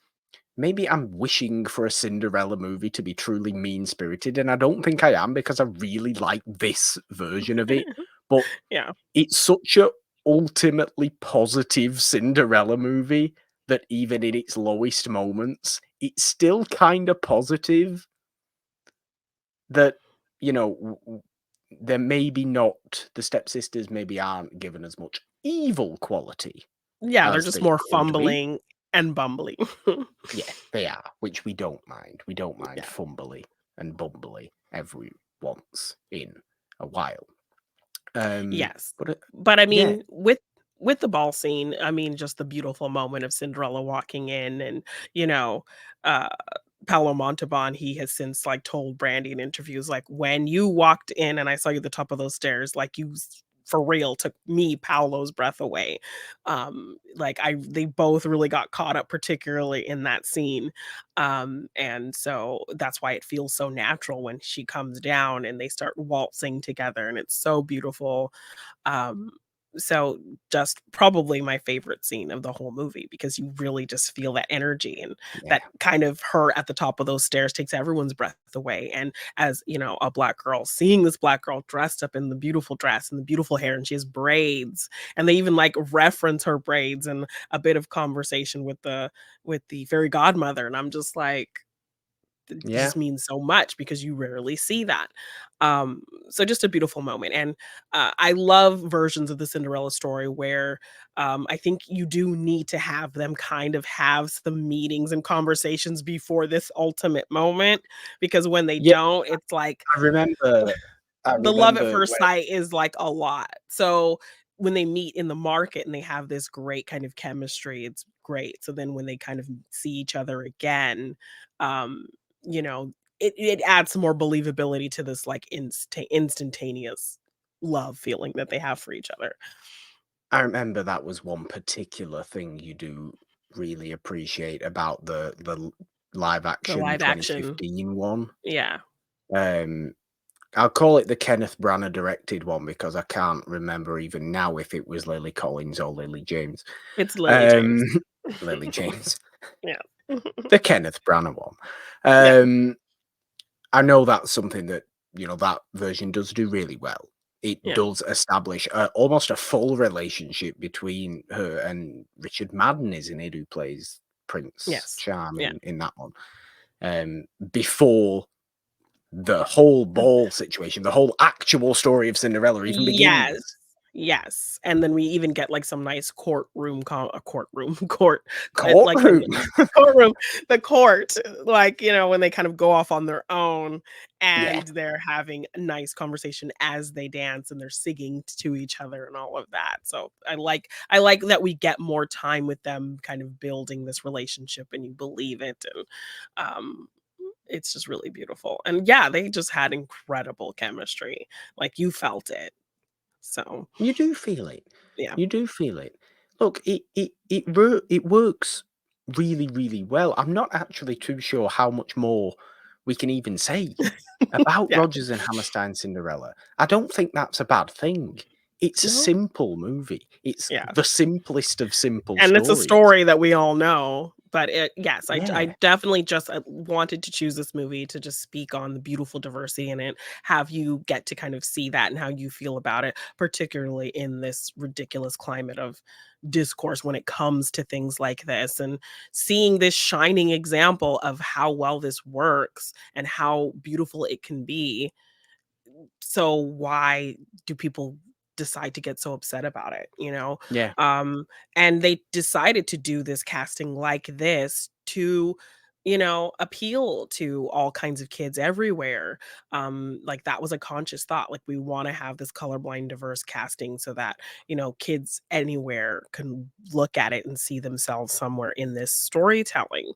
maybe I'm wishing for a Cinderella movie to be truly mean-spirited, and I don't think I am, because I really like this version of it, but Yeah. it's such a ultimately positive Cinderella movie that even in its lowest moments, it's still kinda positive that, they're maybe not, the stepsisters maybe aren't given as much evil quality Yeah, they're as just they more could be. fumbling and bumbling. Yeah, they are, which we don't mind. We don't mind Yeah. fumbly and bumbly every once in a while. Yes. But, But I yeah, mean, with the ball scene, I mean, just the beautiful moment of Cinderella walking in and, you know, uh Paolo Montalban, he has since like told Brandy in interviews, like, when you walked in and I saw you at the top of those stairs, like for real took me, Paolo's breath away. Like they both really got caught up, particularly in that scene. And so that's why it feels so natural when she comes down and they start waltzing together, and it's so beautiful. um, so just probably my favorite scene of the whole movie, because you really just feel that energy, and that yeah, kind of her at the top of those stairs takes everyone's breath away. And as you know, a black girl, seeing this black girl dressed up in the beautiful dress and the beautiful hair, and she has braids, and they even like reference her braids and a bit of conversation with the fairy godmother, and I'm just like, it yeah. just means so much because you rarely see that. So just a beautiful moment. And I love versions of the Cinderella story where I think you do need to have them kind of have some meetings and conversations before this ultimate moment, because when they Yeah, don't, it's like I remember I the love at remember first when sight is like a lot. So when they meet in the market and they have this great kind of chemistry, it's great. So then when they kind of see each other again, um, you know, it adds some more believability to this like instantaneous love feeling that they have for each other. I remember that was one particular thing you do really appreciate about the live The action live action. 2015 one. Yeah. Um, I'll call it the Kenneth Branagh directed one because I can't remember even now if it was Lily Collins or Lily James. It's Lily Um, James. Lily James, Yeah. the Kenneth Branagh one. Yeah. Um, I know that's something that, that version does do really well. It Yeah. does establish almost a full relationship between her and Richard Madden, isn't it, who plays Prince Yes. Charm Yeah. in that one. Before the whole ball situation, the whole actual story of Cinderella even Yes. begins. Yes, and then we even get, like, some nice courtroom court like, some Courtroom. courtroom the court, like, when they kind of go off on their own, Yeah. and they're having a nice conversation as they dance, and they're singing to each other and all of that. So, I like that we get more time with them kind of building this relationship, and you believe it, and, um, it's just really beautiful. And, yeah, they just had incredible chemistry, like, you felt it. So, You do feel it. yeah. You do feel it. Look, it works really, really well. I'm not actually too sure how much more we can even say about Yeah. Rodgers and Hammerstein's Cinderella. I don't think that's a bad thing. It's a No? simple movie. It's Yeah. the simplest of simple And it's a stories. story that we all know, but yes, I Yeah. definitely just, wanted to choose this movie to just speak on the beautiful diversity in it, have you get to kind of see that and how you feel about it, particularly in this ridiculous climate of discourse when it comes to things like this, and seeing this shining example of how well this works and how beautiful it can be. So why do people decide to get so upset about it, you know? Yeah. And they decided to do this casting like this to appeal to all kinds of kids everywhere. Like, that was a conscious thought, like, we wanna have this colorblind diverse casting so that, kids anywhere can look at it and see themselves somewhere in this storytelling.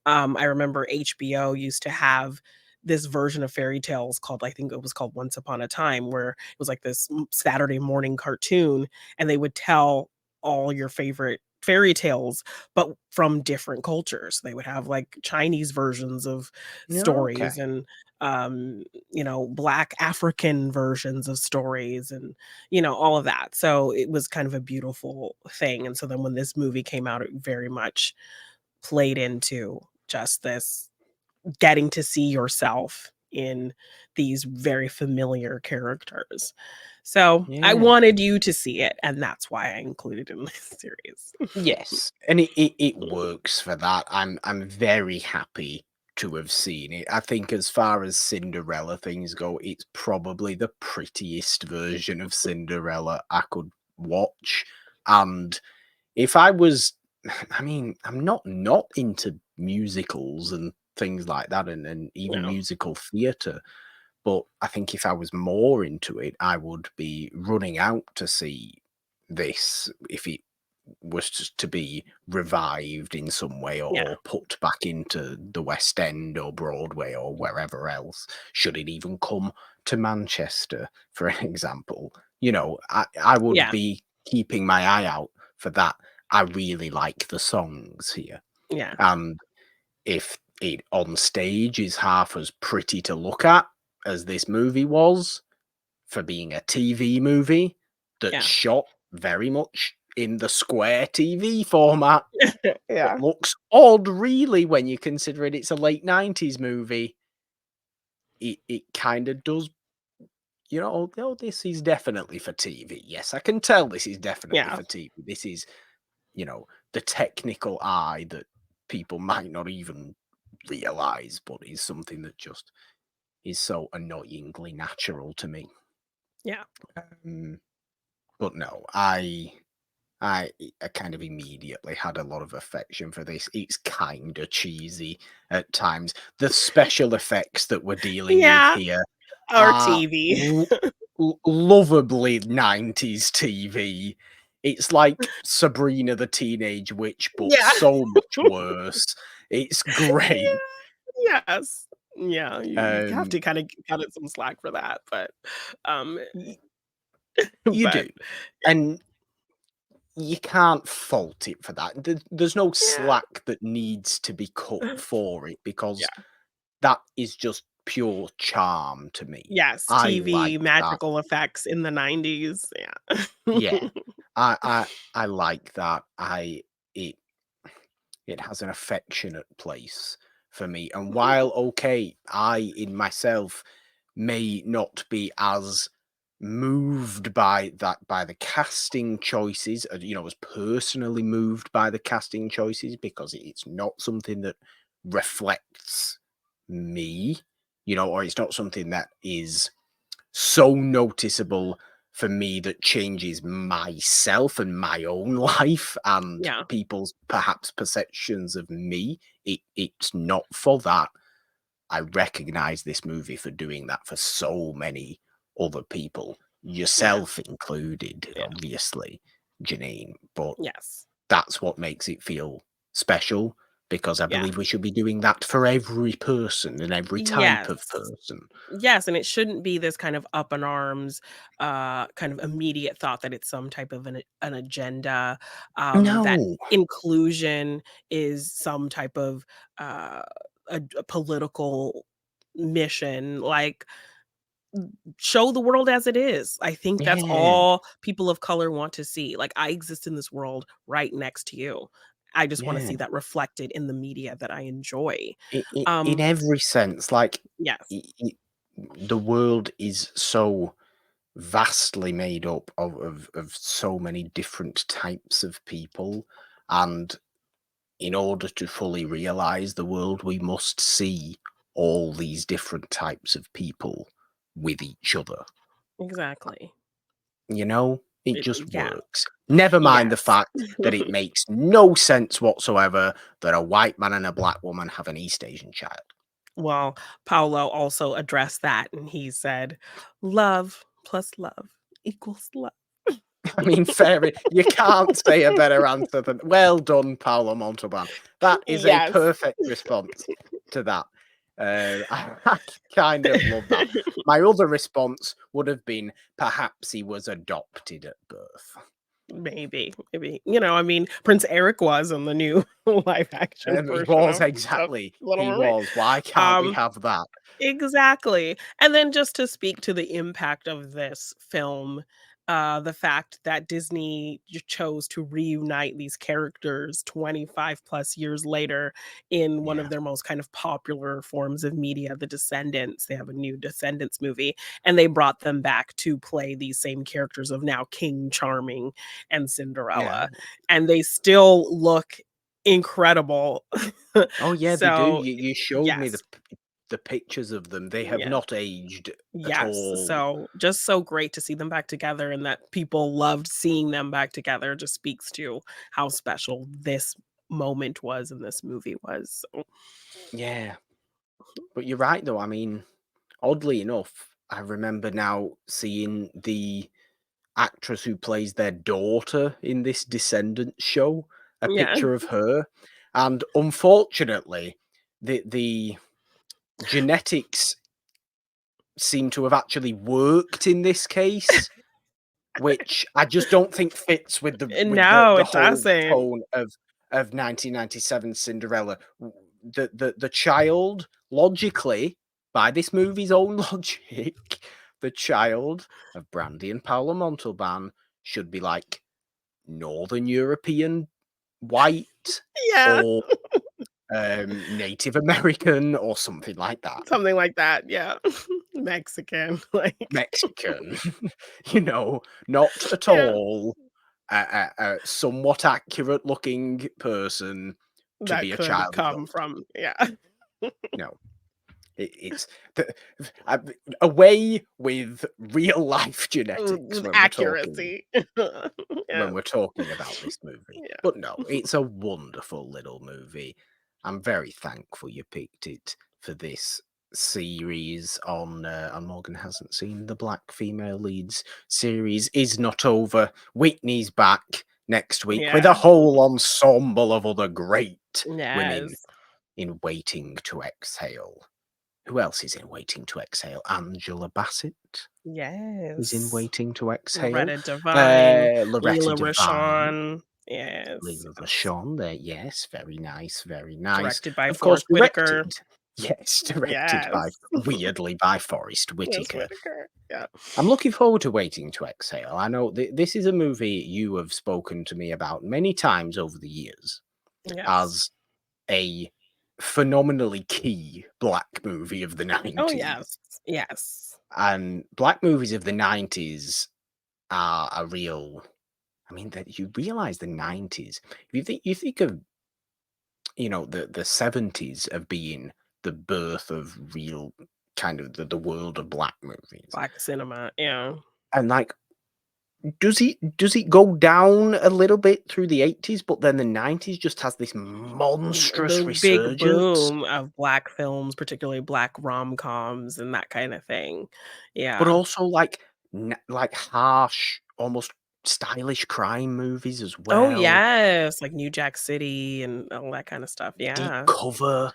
I remember HBO used to have this version of fairy tales called, I think it was called Once Upon a Time, where it was like this Saturday morning cartoon, and they would tell all your favorite fairy tales, but from different cultures. They would have, like, Chinese versions of No, okay. stories and, Black African versions of stories and, all of that. So, it was kind of a beautiful thing, and so then when this movie came out, it very much played into just this getting to see yourself in these very familiar characters. So, I Yeah. wanted you to see it, and that's why I included it in this series. Yes, and it works for that. I'm very happy to have seen it. I think as far as Cinderella things go, it's probably the prettiest version of Cinderella I could watch. And if I was, I mean, I'm not into musicals and things like that, and even Yeah, musical theatre. But I think if I was more into it, I would be running out to see this if it was just to be revived in some way, yeah, or put back into the West End or Broadway or wherever else, should it even come to Manchester, for an example. I would yeah, be keeping my eye out for that. I really like the songs here. yeah, And if it on stage is half as pretty to look at as this movie was, for being a TV movie that's yeah. shot very much in the square TV format, but Yeah, looks odd really when you consider it's a late 90s movie. It kind of does, oh, this is definitely for TV. Yes, I can tell this is definitely yeah, for TV. This is, the technical eye that people might not even realize, but is something that just is so annoyingly natural to me. yeah, Um, but no, I kind of immediately had a lot of affection for this. It's kind of cheesy at times. The special effects that we're dealing with yeah, here or are TV. lovably 90s TV. It's like Sabrina the Teenage Witch, but Yeah. so much worse. It's great. Yeah, yes. Yeah, you have Um, to kinda cut it some slack for that, um, y- you but do. And you can't fault it for that. There's no yeah, slack that needs to be cut for it, because yeah. that is just pure charm to me. Yes, I TV, like that. magical effects in the '90s, yeah. Yeah. I I I like that. It it has an affectionate place for me. And Mhm. while okay, I in myself may not be as moved by the casting choices, as personally moved by the casting choices, because it's not something that reflects me, or it's not something that is so noticeable for me that changes myself and my own life and Yeah, people's perhaps perceptions of me. It's not for that. I recognize this movie for doing that for so many other people, yeah, yourself included, yeah, obviously, Janine. But yes, that's what makes it feel special, because I yeah. believe we should be doing that for every person and every type of Yes. person. Yes, and it shouldn't be this kind of up in arms, kind of immediate thought that it's some type of an agenda, that No. inclusion is some type of, uh, a political mission, like, show the world as it is. I think that's Yeah. all people of color want to see, like, I exist in this world right next to you. I just wanna Yeah. see that reflected in the media that I enjoy. In Um, every sense, like, yes, the world is so vastly made up of so many different types of people, and in order to fully realize the world, we must see all these different types of people with each other. exactly. You know? It just Yeah. works. Never mind the Yes. fact that it makes no sense whatsoever that a white man and a black woman have an East Asian child. Well, Paolo also addressed that, and he said, "Love plus love equals love." I mean, you can't say a better answer than well done, Paolo Montalban. That is a Yes. perfect response to that. I kind of love that. My other response would have been perhaps he was adopted at birth. Maybe, maybe. I mean, Prince Eric was in the new live action He version was of exactly. Little He Mermaid. was. Why can't we Um have that? Exactly. And then just to speak to the impact of this film, the fact that Disney chose to reunite these characters 25 plus years later in one Yeah. of their most kind of popular forms of media, The Descendants. They have a new Descendants movie, and they brought them back to play these same characters of now King Charming and Yeah. Cinderella. And they still look incredible. Oh, yeah, they do. So, You showed me yes. the pictures of them. They have Yeah. not aged at Yes, all. so just so great to see them back together and that people loved seeing them back together just speaks to how special this moment was and this movie was, so Yeah. But you're right, though. I mean, oddly enough, I remember now seeing the actress who plays their daughter in this Descendants show, a yeah. picture of her, and unfortunately, the genetics seem to have actually worked in this case, which I just don't think fits with the And with the no, the it whole doesn't. tone of 1997 Cinderella. The child, logically, by this movie's own logic, the child of Brandy and Paolo Montalban should be like Northern European white Yeah, or Native American or something like that. something like that, yeah. Mexican, like Mexican, not at yeah, all a somewhat accurate looking person to that be a could child of come those from people. yeah. No, it's uh, away with real life genetics when we're talking Accuracy. Yeah, about this movie. yeah, But no, it's a wonderful little movie. I'm very thankful you picked it for this series on Morgan Hasn't Seen the Black Female Leads series is not over. Whitney's back next week with a yeah. whole ensemble of other great women Yes, in Waiting to Exhale. Who else is in Waiting to Exhale? Angela Bassett is in yes. Waiting to Exhale. Loretta Devine, Loretta Leela Devine, Rashawn. Yes, Leela yes. Vachon there. Yes, very nice, very nice. Directed by Of course, Forest Whitaker. directed. Yes, directed by, Yes. weirdly, by Forrest Forest Whitaker. Whitaker. Yeah. I'm looking forward to Waiting to Exhale. I know this is a movie you have spoken to me about many times over the years Yes. as a phenomenally key black movie of the Oh, 90s. yes. Yes. And black movies of the 90s are a real. I mean, that you realize the 90s. You think of the 70s of being the birth of real kind of the world of black movies, Black cinema. Yeah. and like does it go down a little bit through the 80s, but then the 90s just has this monstrous The big resurgence, boom of black films, particularly black rom-coms and that kind of thing. but Yeah. also like harsh, almost stylish crime movies as Oh, well. yes. Like New Jack City and all that kind of stuff. Deep Yeah. Cover.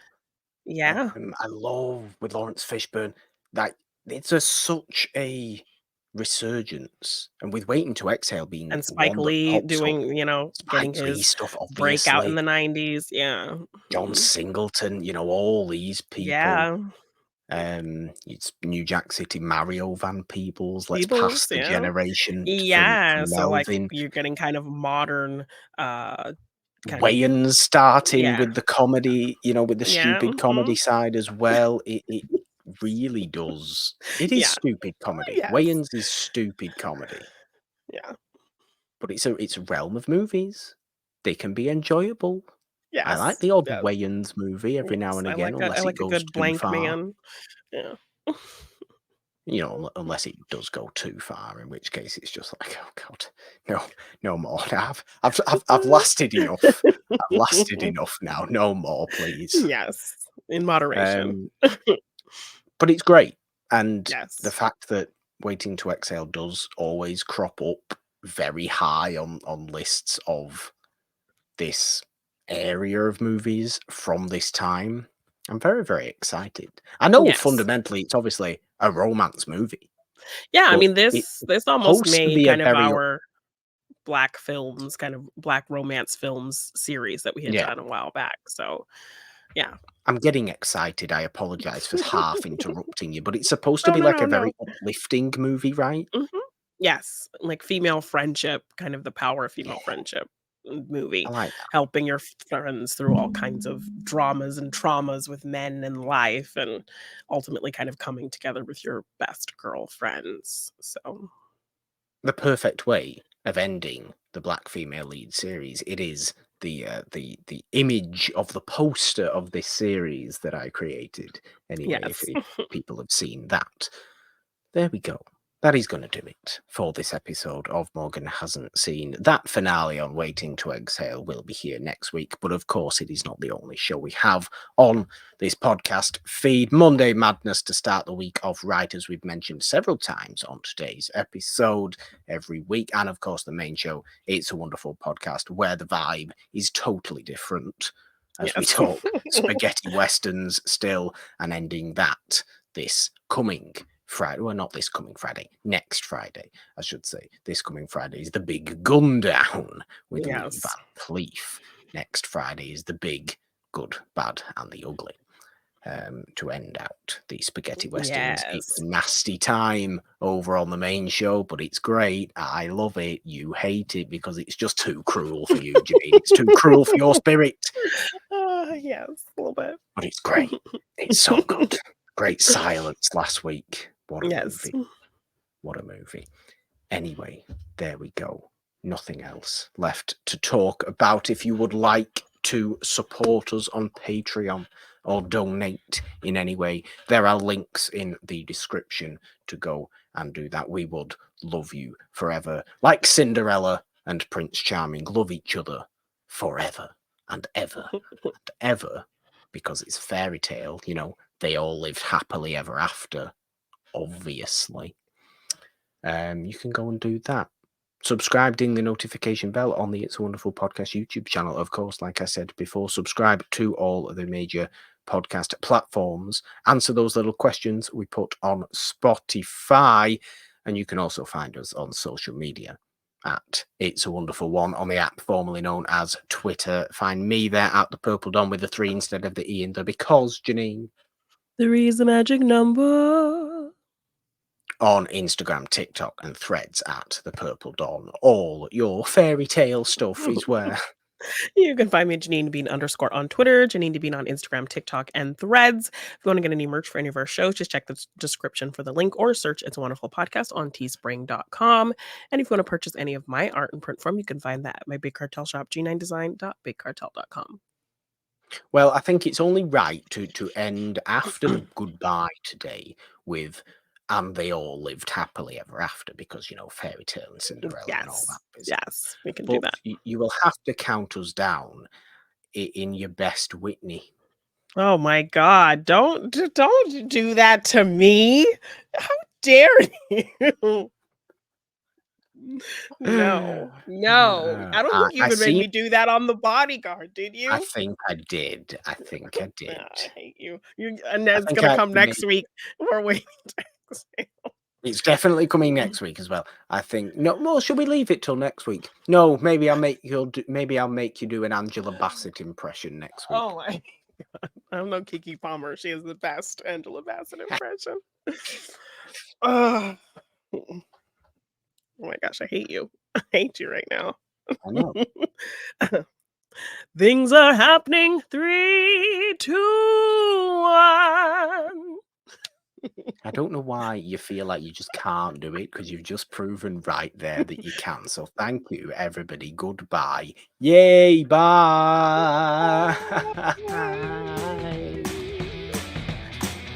Yeah. I love with Lawrence Fishburne, like it's such a resurgence, and with Waiting to Exhale being And Spike one that Lee pops up, doing, getting Spike Lee his stuff, breakout in obviously, the '90s. Yeah. John Mhm. Singleton, all these people. Yeah. It's New Jack City, Mario Van Peebles. Let's pass Peoples, the yeah. generation Yeah, from so, like, Melvin. you're getting kind of modern, uh, kind of Wayans starting yeah. with the comedy, with the Yeah, stupid comedy mhm. side as well. It really does. It is Yeah. stupid comedy. Yes. Wayans is stupid comedy, Yeah. but it's a realm of movies. They can be enjoyable. I like Yes. the odd Yes. Wayans movie every now Yes. and I again, like a I unless it like a goes good too blank far. man. Yeah. You know, unless it does go too far, in which case it's just like, oh god, no more. I've lasted enough. I've lasted enough now. No more, please. Yes, in moderation. Um, but it's great, and the Yes. fact that Waiting to Exhale does always crop up very high on lists of this area of movies from this time. I'm very, very excited. I know Yes. fundamentally it's obviously a romance movie, Yeah, I but mean, it's this almost supposed to made be a kind of very our black films, kind of black romance films series that we had yeah. done a while back, so, yeah. I'm getting excited. I apologize for half interrupting you, but it's supposed to No, be no, like no, a no. very uplifting movie, right? Mhm. Yes, like female friendship, kind of the power of Yeah, female friendship I movie, like that. helping your friends through all kinds of dramas and traumas with men in life, and ultimately kind of coming together with your best girlfriends, so The perfect way of ending the black female lead series. It is the image of the poster of this series that I created. Anyway, yes. if people have seen that, there we go. That is going to do it for this episode of Morgan Hasn't Seen. That finale on Waiting to Exhale will be here next week, but of course it is not the only show we have on this podcast feed. Monday Madness to start the week of right, as we've mentioned several times on today's episode every week. And of course the main show, It's a Wonderful Podcast, where the vibe is totally different as we Yes. talk spaghetti westerns still, and ending that this coming Friday, well, not this coming Friday, next Friday, I should say. This coming Friday is the big gun down with Lee Yes. Van Cleef. Next Friday is the big good, bad, and the ugly. To end out the spaghetti westerns. It's Yes. a nasty time over on the main show, but it's great. I love it. You hate it because it's just too cruel for you, Jeannine. It's too cruel for your spirit, Yes, a little bit. but it's great. It's so good. Great silence last week. What a Yes. movie. What a movie. Anyway, there we go. Nothing else left to talk about. If you would like to support us on Patreon or donate in any way, there are links in the description to go and do that. We would love you forever. Like Cinderella and Prince Charming love each other forever and ever and ever, because it's a fairy tale, you know, they all lived happily ever after, obviously. You can go and do that. Subscribe, ding the notification bell on the It's a Wonderful Podcast YouTube channel. Of course, like I said before, subscribe to all of the major podcast platforms. Answer those little questions we put on Spotify. And you can also find us on social media at It's a Wonderful One on the app formerly known as Twitter. Find me there at the Purple Dawn with the 3 instead of the E in there, because, Jeannine, 3 is the magic number. On Instagram, TikTok, and Threads at the Purple Dawn. All your fairy tale stuff is where. You can find me at Jeannine Bean _ on Twitter, Jeannine Bean on Instagram, TikTok, and Threads. If you want to get any merch for any of our shows, just check the description for the link or search It's a Wonderful Podcast on teespring.com. And if you want to purchase any of my art in print form, you can find that at my Big Cartel shop, g9design.bigcartel.com. Well, I think it's only right to end after the goodbye today with "and they all lived happily ever after," because, you know, fairy tale and Cinderella and all that business. Yes, we can do But that. you will have to count us down in your best Whitney. Oh my god, don't do that to me. How dare you? No, no. I don't think you I even made see. me do that on The Bodyguard, did I you? think I did. I think I did. I hate you. And I that's think gonna I come actually made. next week. We're waiting to It's definitely coming next week as well. I think. No, well, should we leave it till next week? No, maybe I'll make you do an Angela Bassett impression next week. Oh my god. I'm no Kiki Palmer. She is the best Angela Bassett impression. Oh. Oh my gosh, I hate you. I hate you right now. I know. Things are happening. 3, 2, 1. I don't know why you feel like you just can't do it, because you've just proven right there that you can. So thank you, everybody. Goodbye. Yay, bye.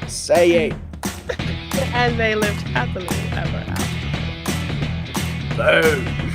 Say it. and they lived happily ever after. Boom.